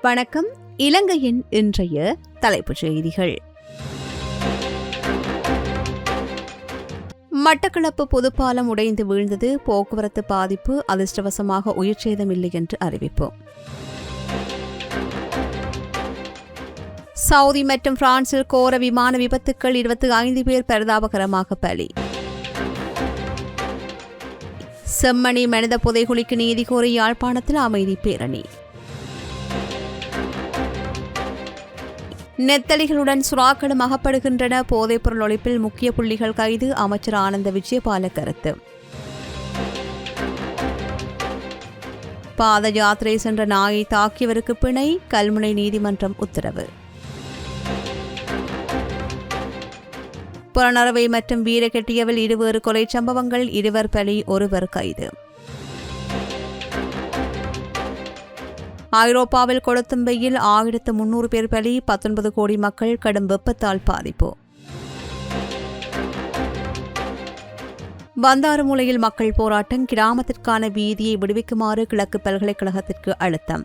வணக்கம். இலங்கையின் இன்றைய தலைப்புச் செய்திகள். மட்டக்களப்பு பொதுப்பாலம் உடைந்து வீழ்ந்தது. போக்குவரத்து பாதிப்பு, அதிர்ஷ்டவசமாக உயிர் சேதமில்லை என்று அறிவிப்பு. சவுதி மற்றும் பிரான்சில் கோர விமான விபத்துக்கள், 25 பேர் பரிதாபகரமாக பலி. செம்மணி மனித புதைகுழிக்கு நீதி கோரி யாழ்ப்பாணத்தில் அமைதி பேரணி. நெத்தலிகளுடன் சுறாக்களும் அகப்படுகின்றன. போதைப்பொருள் ஒழிப்பில் முக்கிய புள்ளிகள் கைது. அமைச்சர் ஆனந்த விஜயபால கருத்து. பாத யாத்திரை சென்ற நாயை தாக்கியவருக்கு பிணை, கல்முனை நீதிமன்றம் உத்தரவு. புறநரவை மற்றும் வீரகெட்டியவில் இருவேறு கொலை சம்பவங்கள், 2 பலி, 1 கைது. ஐரோப்பாவில் கொளுத்தும் வெயில், 1300 பேர் பலி, 19 கோடி மக்கள் கடும் வெப்பத்தால் பாதிப்பு. பந்தாரமூலையில் மக்கள் போராட்டம், கிராமத்திற்கான வீதியை விடுவிக்குமாறு கிழக்கு பல்கலைக்கழகத்திற்கு அழுத்தம்.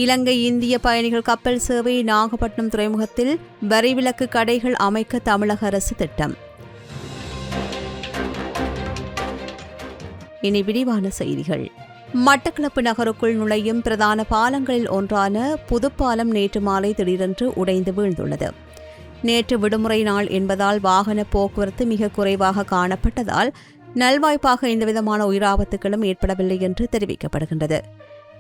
இலங்கை இந்திய பயணிகள் கப்பல் சேவை, நாகப்பட்டினம் துறைமுகத்தில் வரிவிலக்கு கடைகள் அமைக்க தமிழக அரசு திட்டம். இனி விரிவான செய்திகள். மட்டக்களப்பு நகருக்குள் நுழையும் பிரதான பாலங்களில் ஒன்றான புதுப்பாலம் நேற்று மாலை திடீரென்று உடைந்து வீழ்ந்துள்ளது. நேற்று விடுமுறை நாள் என்பதால் வாகன போக்குவரத்து மிக குறைவாக காணப்பட்டதால் நல்வாய்ப்பாக எந்தவிதமான உயிராபத்துகளும் ஏற்படவில்லை என்று தெரிவிக்கப்படுகின்றது.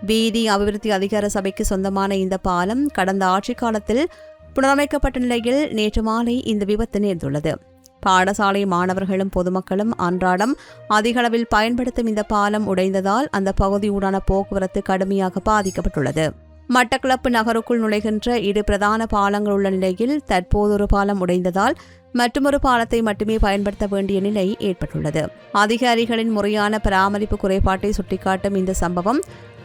வீதி அபிவிருத்தி அதிகார சபைக்கு சொந்தமான இந்த பாலம் கடந்த ஆட்சிக் காலத்தில் புனரமைக்கப்பட்ட நிலையில் நேற்று மாலை இந்த விபத்து நேர்ந்துள்ளது. பாடசாலை மாணவர்களும் பொதுமக்களும் அன்றாடம் அதிகளவில் பயன்படுத்தும் இந்த பாலம் உடைந்ததால் அந்த பகுதியூடான போக்குவரத்து கடுமையாக பாதிக்கப்பட்டுள்ளது. மட்டக்களப்பு நகருக்குள் நுழைகின்ற 2 பிரதான பாலங்கள் உள்ள நிலையில் தற்போது ஒரு பாலம் உடைந்ததால் மற்றொரு பாலத்தை மட்டுமே பயன்படுத்த வேண்டிய நிலை ஏற்பட்டுள்ளது. அதிகாரிகளின் முறையான பராமரிப்பு குறைபாட்டை சுட்டிக்காட்டும் இந்த சம்பவம்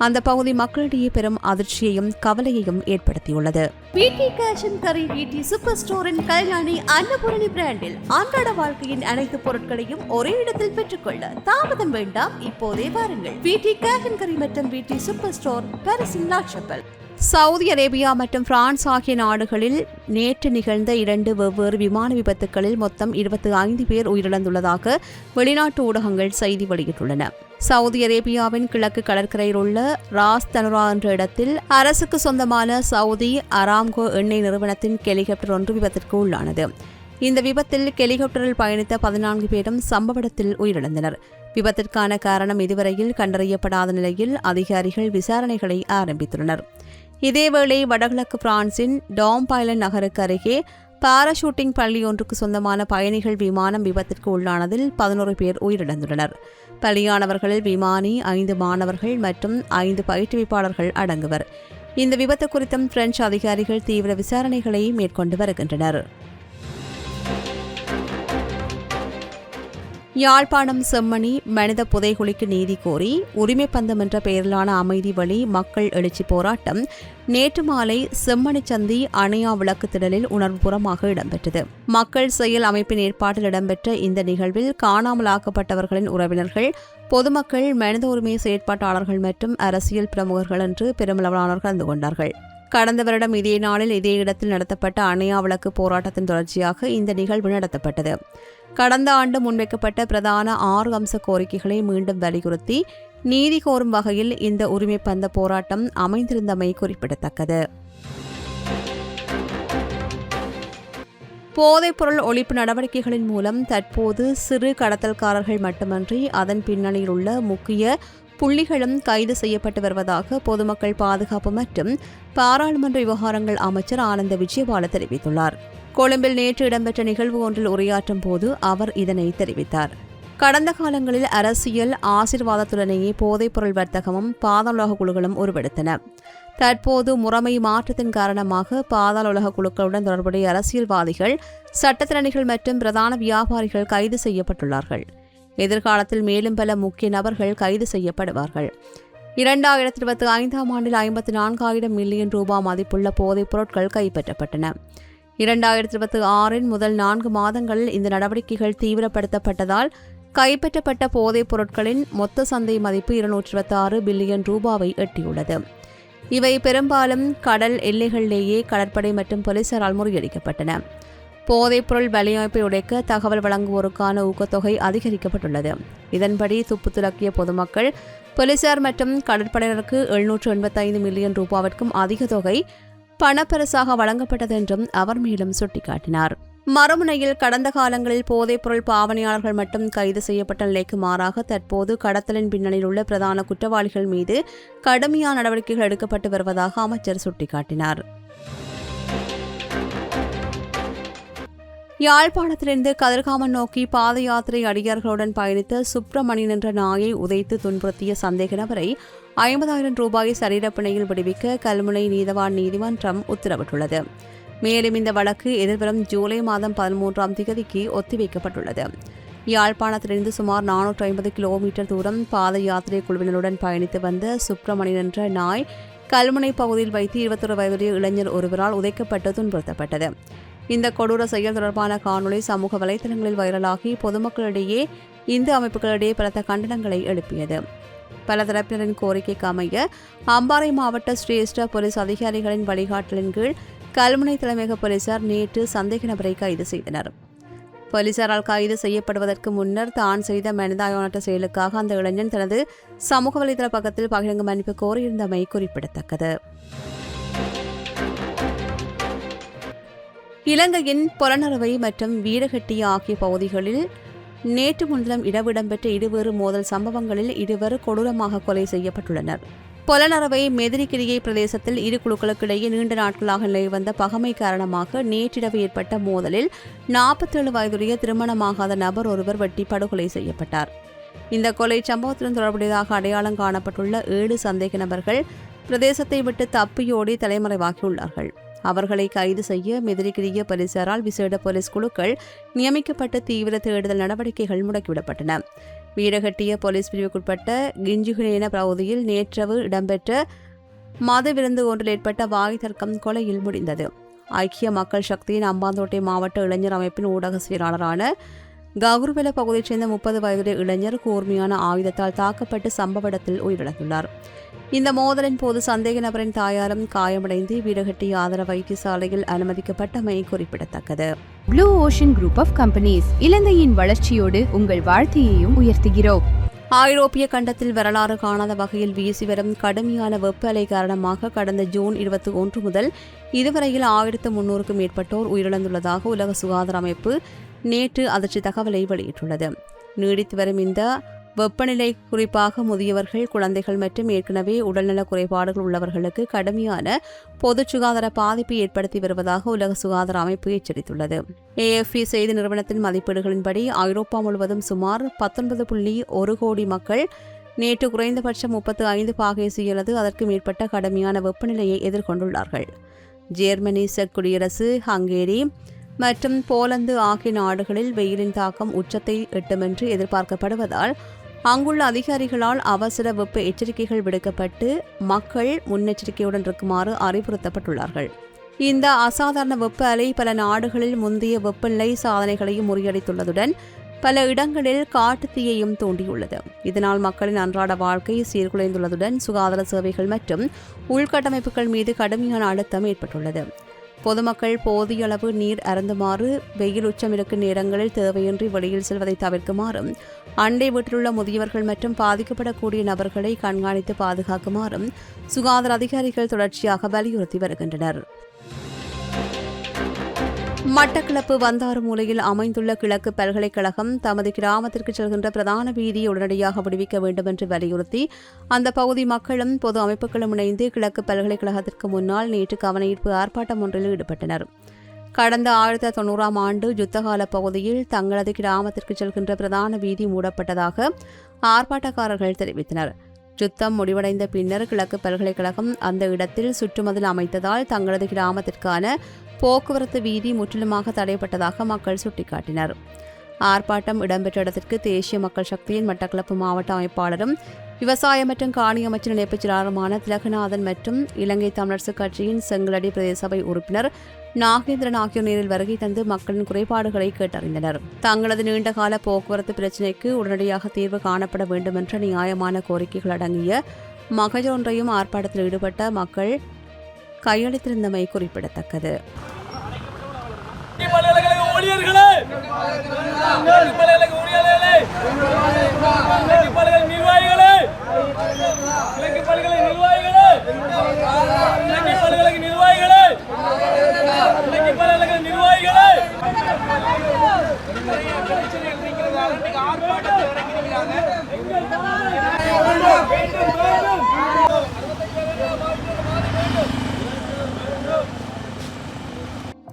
அந்த பகுதி மக்களிடையே பெரும் அதிர்ச்சியையும் கவலையையும் ஏற்படுத்தியுள்ளது. VT cash and carry VT super ஸ்டோரின் கல்யாணி அன்னபூரணி பிராண்டில் அன்றாட வாழ்க்கையின் அனைத்து பொருட்களையும் ஒரே இடத்தில் பெற்றுக்கொள்ள தாமதம் வேண்டாம், இப்போதே வாருங்கள். வீட்டி கேஷ் அண்ட் கரி மற்றும் வீட்டி சூப்பர் ஸ்டோர், பாரிஸின் லா ஷப்பல். சவுதி அரேபியா மற்றும் பிரான்ஸ் ஆகிய நாடுகளில் நேற்று நிகழ்ந்த 2 வெவ்வேறு விமான விபத்துகளில் மொத்தம் 25 பேர் உயிரிழந்துள்ளதாக வெளிநாட்டு ஊடகங்கள் செய்தி வெளியிட்டுள்ளன. சவுதி அரேபியாவின் கிழக்கு கடற்கரையில் உள்ள ராஸ் தனுரா என்ற இடத்தில் அரசுக்கு சொந்தமான சவுதி அராம்கோ எண்ணெய் நிறுவனத்தின் ஹெலிகாப்டர் ஒன்று விபத்திற்கு உள்ளானது. இந்த விபத்தில் ஹெலிகாப்டரில் பயணித்த 14 பேரும் சம்பவ இடத்தில் உயிரிழந்தனர். விபத்திற்கான காரணம் இதுவரையில் கண்டறியப்படாத நிலையில் அதிகாரிகள் விசாரணைகளை ஆரம்பித்துள்ளனர். இதேவேளை வடகிழக்கு பிரான்சின் டாம்பைலன் நகருக்கு அருகே பாராஷூட்டிங் பள்ளி ஒன்றுக்கு சொந்தமான பயணிகள் விமானம் விபத்திற்கு உள்ளானதில் 11 பேர் உயிரிழந்துள்ளனர். பலியானவர்களில் விமானி, 5 மாணவர்கள் மற்றும் 5 பயிற்றுவிப்பாளர்கள் அடங்குவர். இந்த விபத்து குறித்தும் பிரெஞ்சு அதிகாரிகள் தீவிர விசாரணைகளை மேற்கொண்டு வருகின்றனர். யாழ்ப்பாணம் செம்மணி மனித புதைகுழிக்கு நீதி கோரி உரிமை பந்தம் என்ற பெயரிலான அமைதி வழி மக்கள் எழுச்சி போராட்டம் நேற்று மாலை செம்மணி சந்தி அணையா விளக்கு திடலில் உணர்வுபூர்வமாக இடம்பெற்றது. மக்கள் செயல் அமைப்பின் ஏற்பாட்டில் இடம்பெற்ற இந்த நிகழ்வில் காணாமலாக்கப்பட்டவர்களின் உறவினர்கள், பொதுமக்கள், மனித உரிமை செயற்பாட்டாளர்கள் மற்றும் அரசியல் பிரமுகர்கள் என்று பெருமளவிலானோர் கலந்து கொண்டார்கள். கடந்த வருடம் இதே நாளில் இதே இடத்தில் நடத்தப்பட்ட அணையா விளக்கு போராட்டத்தின் தொடர்ச்சியாக இந்த நிகழ்வு நடத்தப்பட்டது. கடந்த ஆண்டு முன்வைக்கப்பட்ட பிரதான 6 அம்ச கோரிக்கைகளை மீண்டும் வலியுறுத்தி நீதி கோரும் வகையில் இந்த உரிமை பந்த போராட்டம் அமைந்திருந்தமை குறிப்பிடத்தக்கது. போதைப்பொருள் ஒழிப்பு நடவடிக்கைகளின் மூலம் தற்போது சிறு கடத்தல்காரர்கள் மட்டுமன்றி அதன் பின்னணியில் உள்ள முக்கிய புள்ளிகளும் கைது செய்யப்பட்டு வருவதாக பொதுமக்கள் பாதுகாப்பு மற்றும் பாராளுமன்ற விவகாரங்கள் அமைச்சர் ஆனந்த விஜயபால தெரிவித்துள்ளார். கொழும்பில் நேற்று இடம்பெற்ற நிகழ்வு ஒன்றில் உரையாற்றும் போது அவர் இதனை தெரிவித்தார். கடந்த காலங்களில் அரசியல் ஆசீர்வாதத்துடனேயே போதைப்பொருள் வர்த்தகமும் பாதாள குழுக்களும் உருவெடுத்தன. தற்போது முறைமை மாற்றத்தின் காரணமாக பாதாள உலக குழுக்களுடன் தொடர்புடைய அரசியல்வாதிகள், சட்டத்திறனிகள் மற்றும் பிரதான வியாபாரிகள் கைது செய்யப்பட்டுள்ளார்கள். எதிர்காலத்தில் மேலும் பல முக்கிய நபர்கள் கைது செய்யப்படுவார்கள். 2025ஆம் ஆண்டில் 54,000 மில்லியன் ரூபாய் மதிப்புள்ள போதைப் பொருட்கள் கைப்பற்றப்பட்டன. 2026 முதல் 4 மாதங்களில் இந்த நடவடிக்கைகள் தீவிரப்படுத்தப்பட்டதால் கைப்பற்றப்பட்ட போதைப் பொருட்களின் மொத்த சந்தை மதிப்பு 226 பில்லியன் ரூபாவை எட்டியுள்ளது. இவை பெரும்பாலும் கடல் எல்லைகளிலேயே கடற்படை மற்றும் போலீசாரால் முறியடிக்கப்பட்டன. போதைப்பொருள் வலையமைப்பை உடைக்க தகவல் வழங்குவோருக்கான ஊக்கத்தொகை அதிகரிக்கப்பட்டுள்ளது. இதன்படி துப்பு துலக்கிய பொதுமக்கள், போலீசார் மற்றும் கடற்படையினருக்கு 785 மில்லியன் ரூபாவிற்கும் அதிக தொகை பணப்பரிசாக வழங்கப்பட்டது என்றும் அவர் மேலும் சுட்டிக்காட்டினார். மறுமுனையில் கடந்த காலங்களில் போதைப்பொருள் பாவனையாளர்கள் மட்டும் கைது செய்யப்பட்ட நிலைக்கு மாறாக தற்போது கடத்தலின் பின்னணியில் உள்ள பிரதான குற்றவாளிகள் மீது கடுமையான நடவடிக்கைகள் எடுக்கப்பட்டு வருவதாக அமைச்சர் சுட்டிக்காட்டினார். யாழ்ப்பாணத்திலிருந்து கதிர்காமம் நோக்கி பாத யாத்திரை அடியார்களுடன் பயணித்த சுப்பிரமணியன் என்ற நாயை உதைத்து துன்புறுத்திய சந்தேக நபரை 50,000 ரூபாய் சரீரப்பிணையில் விடுவிக்க கல்முனை நீதவான் நீதிமன்றம் உத்தரவிட்டுள்ளது. மேலும் இந்த வழக்கு எதிர்வரும் ஜூலை மாதம் 13ஆம் தேதிக்கு ஒத்திவைக்கப்பட்டுள்ளது. யாழ்ப்பாணத்திலிருந்து சுமார் 450 கிலோமீட்டர் தூரம் பாத யாத்திரை குழுவினருடன் பயணித்து வந்த சுப்பிரமணியன் என்ற நாய் கல்முனை பகுதியில் வைத்து 21 வயதுடைய இளைஞர் ஒருவரால் உதைக்கப்பட்டு துன்புறுத்தப்பட்டது. இந்த கொடூர செயல் தொடர்பான காணொலி சமூக வலைதளங்களில் வைரலாகி பொதுமக்களிடையே இந்து அமைப்புகளிடையே பலத்த கண்டனங்களை எழுப்பியது. பல தரப்பினரின் கோரிக்கைக்கு அமைய அம்பாறை மாவட்ட சிரேஷ்ட போலீஸ் அதிகாரிகளின் வழிகாட்டலின் கீழ் கல்முனை தலைமையக போலீசார் நேற்று சந்தேக நபரை கைது செய்தனர். போலீசாரால் கைது செய்யப்படுவதற்கு முன்னர் தான் செய்த மனிதாயமற்ற செயலுக்காக அந்த இளைஞன் தனது சமூக வலைதள பக்கத்தில் பகிரங்க மன்னிப்பு கோரியிருந்தமை குறிப்பிடத்தக்கது. இலங்கையின் பொலனறுவை மற்றும் வீரகட்டி ஆகிய பகுதிகளில் நேற்று முன்தினம் இடம்பெற்ற இருவேறு மோதல் சம்பவங்களில் இருவர் கொடூரமாக கொலை செய்யப்பட்டுள்ளனர். பொலனறுவை மெதிரிகிரியை பிரதேசத்தில் இரு குழுக்களுக்கிடையே நீண்ட நாட்களாக நிலை வந்த பகமை காரணமாக நேற்றிரவு ஏற்பட்ட மோதலில் 47 வயதுடைய திருமணமாகாத நபர் ஒருவர் வெட்டி படுகொலை செய்யப்பட்டார். இந்த கொலை சம்பவத்துடன் தொடர்புடையதாக அடையாளம் காணப்பட்டுள்ள 7 சந்தேக நபர்கள் பிரதேசத்தை விட்டு தப்பியோடி தலைமறைவாகியுள்ளார்கள். அவர்களை கைது செய்ய மெதிரிகிரிய போலீசாரால் விசேட போலீஸ் குழுக்கள் நியமிக்கப்பட்டு தீவிர தேடுதல் நடவடிக்கைகள் முடக்கிவிடப்பட்டன. வீரகட்டிய போலீஸ் பிரிவுக்குட்பட்ட கிஞ்சுகுனேன பகுதியில் நேற்றிரவு இடம்பெற்ற மத விருந்து ஒன்றில் ஏற்பட்ட வாய் தர்க்கம் கொலையில் முடிந்தது. ஐக்கிய மக்கள் சக்தியின் அம்பாந்தோட்டை மாவட்ட இளைஞர் அமைப்பின் ஊடக செயலாளரான கவுர்வெல பகுதியைச் சேர்ந்த 30 வயதுடைய இளைஞர் கூர்மையான ஆயுதத்தால் தாக்கப்பட்டு சம்பவ இடத்தில் உயிரிழந்துள்ளார். இந்த மோதலின் போது சந்தேக நபரின் தாயாரும் காயமடைந்து வீரகட்டி ஆதரவு வைத்தியசாலையில் அனுமதிக்கப்பட்டமை குறிப்பிடத்தக்கது. Blue ocean group of companies இலங்கையின் வளர்ச்சியோடு உங்கள் வாழ்க்கையையும் உயர்த்துகிறோம். ஐரோப்பிய கண்டத்தில் வரலாறு காணாத வகையில் வீசி வரும் கடுமையான வெப்ப அலை காரணமாக கடந்த ஜூன் 21 முதல் இதுவரையில் 1300க்கும் மேற்பட்டோர் உயிரிழந்துள்ளதாக உலக சுகாதார அமைப்பு நேற்று அதிர்ச்சி தகவலை வெளியிட்டுள்ளது. நீடித்து வரும் இந்த வெப்பநிலை குறிப்பாக முதியவர்கள், குழந்தைகள் மற்றும் ஏற்கனவே உடல்நல குறைபாடுகள் உள்ளவர்களுக்கு கடுமையான பொது சுகாதார பாதிப்பை ஏற்படுத்தி வருவதாக உலக சுகாதார அமைப்பு எச்சரித்துள்ளது. AFP செய்தி நிறுவனத்தின் மதிப்பீடுகளின்படி ஐரோப்பா முழுவதும் சுமார் 19.1 கோடி மக்கள் நேற்று குறைந்தபட்சம் 35 பாகேசி அல்லது அதற்கு மேற்பட்ட கடுமையான வெப்பநிலையை எதிர்கொண்டுள்ளார்கள். ஜெர்மனி, செக் குடியரசு, ஹங்கேரி மற்றும் போலந்து ஆகிய நாடுகளில் வெயிலின் தாக்கம் உச்சத்தை எட்டும் என்று எதிர்பார்க்கப்படுவதால் அங்குள்ள அதிகாரிகளால் அவசர வெப்ப எச்சரிக்கைகள் விடுக்கப்பட்டு மக்கள் முன்னெச்சரிக்கையுடன் இருக்குமாறு அறிவுறுத்தப்பட்டுள்ளார்கள். இந்த அசாதாரண வெப்ப அலை பல நாடுகளில் முந்தைய வெப்பநிலை சாதனைகளையும் முறியடித்துள்ளதுடன் பல இடங்களில் காட்டுத்தீயையும் தூண்டியுள்ளது. இதனால் மக்களின் அன்றாட வாழ்க்கை சீர்குலைந்துள்ளதுடன் சுகாதார சேவைகள் மற்றும் உள்கட்டமைப்புகள் மீது கடுமையான அழுத்தம் ஏற்பட்டுள்ளது. பொதுமக்கள் போதிய அளவு நீர் அருந்துமாறு, வெயில் உச்சமிருக்கும் நேரங்களில் தேவையின்றி வெளியில் செல்வதை தவிர்க்குமாறும், அண்டை வீட்டிலுள்ள முதியவர்கள் மற்றும் பாதிக்கப்படக்கூடிய நபர்களை கண்காணித்து பாதுகாக்குமாறும் சுகாதார அதிகாரிகள் தொடர்ச்சியாக வலியுறுத்தி வருகின்றனர். மட்டக்களப்பு வந்தாறு மூலையில் அமைந்துள்ள கிழக்கு பல்கலைக்கழகம் தமது கிராமத்திற்கு செல்கின்ற பிரதான வீதியை உடனடியாக விடுவிக்க வேண்டும் என்று வலியுறுத்தி அந்த பகுதி மக்களும் பொது அமைப்புகளும் இணைந்து கிழக்கு பல்கலைக்கழகத்திற்கு முன்னால் நேற்று கவனஈர்ப்பு ஆர்ப்பாட்டம் ஒன்றில் ஈடுபட்டனர். கடந்த 1990ஆம் ஆண்டு யுத்தகால பகுதியில் தங்களது கிராமத்திற்கு செல்கின்ற பிரதான வீதி மூடப்பட்டதாக ஆர்ப்பாட்டக்காரர்கள் தெரிவித்தனர். யுத்தம் முடிவடைந்த பின்னர் கிழக்கு பல்கலைக்கழகம் அந்த இடத்தில் சுற்றுமதில் அமைத்ததால் தங்களது கிராமத்திற்கான போக்குவரத்து வீதி முற்றிலுமாக தடைப்பட்டதாக மக்கள் சுட்டிக்காட்டினர். ஆர்ப்பாட்டம் இடம்பெற்ற இடத்திற்கு தேசிய மக்கள் சக்தியின் மட்டக்களப்பு மாவட்ட அமைப்பாளரும் விவசாய மற்றும் காணி அமைச்சர் இணைப்புச் செயலாளருமான திலகநாதன் மற்றும் இலங்கை தமிழரசுக் கட்சியின் செங்கலடி பிரதேச சபை உறுப்பினர் நாகேந்திரன் ஆகியோர் நேரில் வருகை தந்து மக்களின் குறைபாடுகளை கேட்டறிந்தனர். தங்களது நீண்டகால போக்குவரத்து பிரச்சினைக்கு உடனடியாக தீர்வு காணப்பட வேண்டும் என்ற நியாயமான கோரிக்கைகள் அடங்கிய மகஜர் ஒன்றையும் ஆர்ப்பாட்டத்தில் ஈடுபட்ட மக்கள் கையளித்திருந்தமை குறிப்பிடத்தக்கது.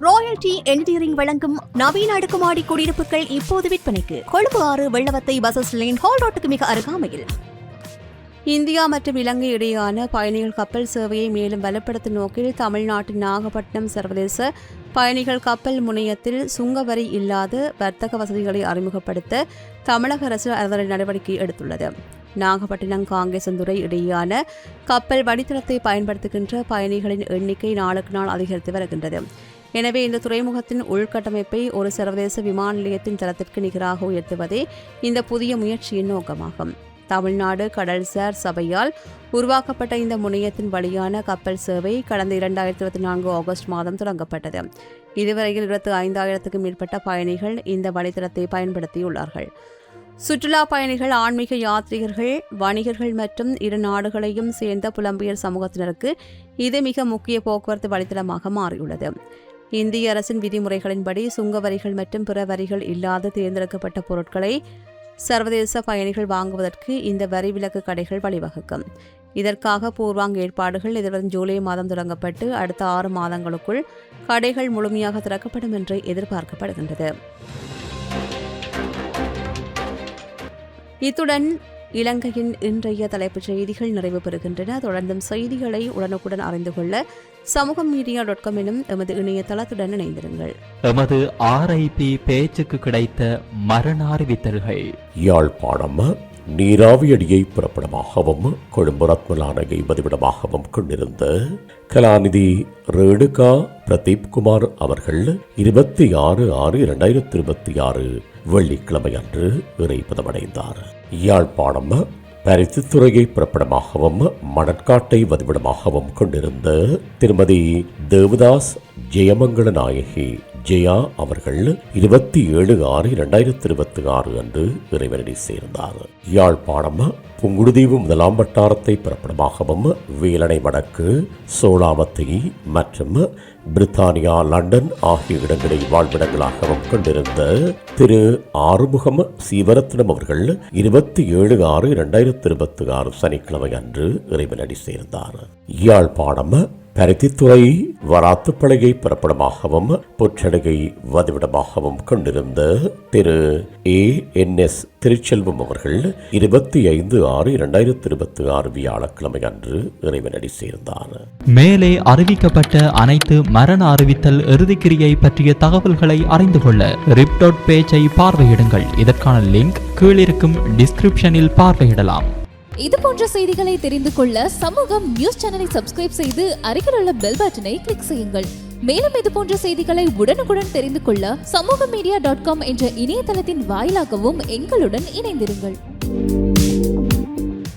ராயல்டி என்ஜினியரிங் வழங்கும் நவீன அடுக்குமாடி குடியிருப்புகள் இப்போது விற்பனைக்கு. Colombo 6 Wellawatte bus lane hall ரோட்டுக்கு மிக அருகாமையில். இந்தியா மற்றும் இலங்கை இடையேயான பயணிகள் கப்பல் சேவையை மேலும் பலப்படுத்தும் நோக்கில் தமிழ்நாட்டின் நாகப்பட்டினம் சர்வதேச பயணிகள் கப்பல் முனையத்தில் சுங்கவரி இல்லாத வர்த்தக வசதிகளை அறிமுகப்படுத்த தமிழக அரசு அதனை நடவடிக்கை எடுத்துள்ளது. நாகப்பட்டினம் காங்கேசந்துறை இடையேயான கப்பல் வழித்தடத்தை பயன்படுத்துகின்ற பயணிகளின் எண்ணிக்கை நாளுக்கு நாள் அதிகரித்து வருகின்றது. எனவே இந்த துறைமுகத்தின் உள்கட்டமைப்பை ஒரு சர்வதேச விமான நிலையத்தின் தரத்திற்கு நிகராக உயர்த்துவதே இந்த புதிய முயற்சியின் நோக்கமாகும். தமிழ்நாடு கடல்சார் சபையால் உருவாக்கப்பட்ட இந்த முனையத்தின் வழியான கப்பல் சேவை கடந்த 2024 ஆகஸ்ட் மாதம் தொடங்கப்பட்டது. இதுவரையில் 25,000க்கும் மேற்பட்ட பயணிகள் இந்த வழித்தடத்தை பயன்படுத்தியுள்ளார்கள். சுற்றுலா பயணிகள், ஆன்மீக யாத்ரீகர்கள், வணிகர்கள் மற்றும் இரு நாடுகளையும் சேர்ந்த புலம்பெயர் சமூகத்தினருக்கு இது மிக முக்கிய போக்குவரத்து வழித்தடமாக மாறியுள்ளது. இந்திய அரசின் விதிமுறைகளின்படி சுங்கவரிகள் மற்றும் பிற வரிகள் இல்லாத தேர்ந்தெடுக்கப்பட்ட பொருட்களை சர்வதேச பயணிகள் வாங்குவதற்கு இந்த வரி விலக்கு கடைகள் வழிவகுக்கும். இதற்காக பூர்வாங்க ஏற்பாடுகள் எதிர்வரும் ஜூலை மாதம் தொடங்கப்பட்டு அடுத்த 6 மாதங்களுக்குள் கடைகள் முழுமையாக திறக்கப்படும் என்று எதிர்பார்க்கப்படுகின்றது. இத்துடன் இலங்கையின் இன்றைய தலைப்புச் செய்திகள் நிறைவு பெறுகின்றன. தொடர்ந்தும் செய்திகளை உடனுக்குடன் அறிந்து கொள்ள சமூகமீடியா.com எனும் எமது இணையதளத்துடன் இணைந்திருங்கள். எமது RIP பேச்சுக்கு கிடைத்த மரண அறிவித்தல்கள். யாழ்ப்பாணம் நீராவியடியை புறப்படமாகவும் கொழும்பு ரத்மலானையை வதிவிடமாகவும் கொண்டிருந்த கலாநிதி ரேணுகா பிரதீப் குமார் அவர்கள் 26/6/2026 வெள்ளிக்கிழமை அன்று இறைப்பதமடைந்தார். யாழ்ப்பாணம் பருத்தித்துறையை புறப்படமாகவும் மணற்காட்டை வதிவிடமாகவும் கொண்டிருந்த திருமதி தேவதாஸ் ஜெயமங்கள நாயகி ஜெயா அவர்கள் 27/6/2026 அன்று இறைவனடி சேர்ந்தார். யாழ்ப்பாணம் புங்குடுதீவு முதலாம் வட்டாரத்தை புறப்படமாகவும் வேலணை வடக்கு, சோளாவத்தை மற்றும் பிரித்தானியா, லண்டன் ஆகிய இடங்களை வாழ்விடங்களாகவும் கொண்டிருந்த திரு ஆறுமுகம் சீவரத்னம் அவர்கள் 27/6/2026 சனிக்கிழமை அன்று இறைவனடி சேர்ந்தார். யாழ்ப்பாணம் பருத்தித்துறை வராத்துப்பளையை புறப்படமாகவும் பொற்றடுகை வதிவிடமாகவும் கொண்டிருந்த திரு ANS திருச்செல்வம் அவர்கள் 25/6/2026 வியாழக்கிழமை அன்று இறைவனடி சேர்ந்தார். மேலே அறிவிக்கப்பட்ட அனைத்து மரண அறிவித்தல் இறுதிக்கிரியை பற்றிய தகவல்களை அறிந்து கொள்ள ரிப் பேஜை பார்வையிடுங்கள். இதற்கான லிங்க் கீழிருக்கும் டிஸ்கிரிப்ஷனில் பார்வையிடலாம். இது போன்ற செய்திகளை தெரிந்து கொள்ள சமூகம் நியூஸ் சேனலை சப்ஸ்கிரைப் செய்து அருகில் உள்ள பெல் பட்டனை கிளிக் செய்யுங்கள். மேலும் இது போன்ற செய்திகளை உடனுக்குடன் தெரிந்து கொள்ள சமூகமீடியா.com என்ற இணையதளத்தின் வாயிலாகவும் எங்களுடன் இணைந்திருங்கள்.